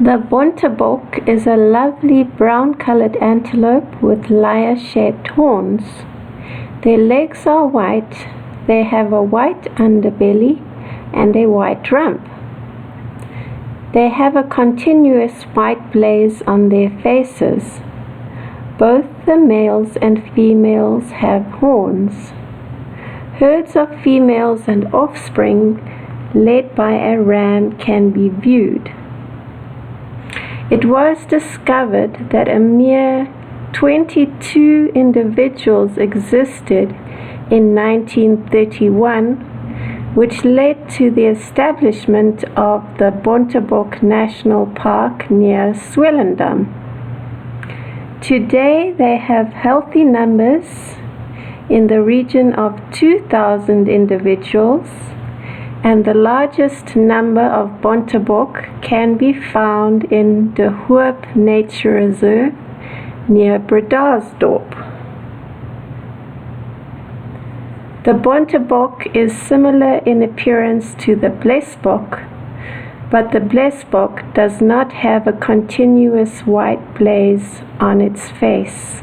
The Bontebok is a lovely brown-colored antelope with lyre-shaped horns. Their legs are white, they have a white underbelly and a white rump. They have a continuous white blaze on their faces. Both the males and females have horns. Herds of females and offspring led by a ram can be viewed. It was discovered that a mere 22 individuals existed in 1931, which led to the establishment of the Bontebok National Park near Swellendam. Today they have healthy numbers in the region of 2,000 individuals, and the largest number of Bontebok can be found in De Hoop Nature Reserve near Bredasdorp. The Bontebok is similar in appearance to the blesbok, but the blesbok does not have a continuous white blaze on its face.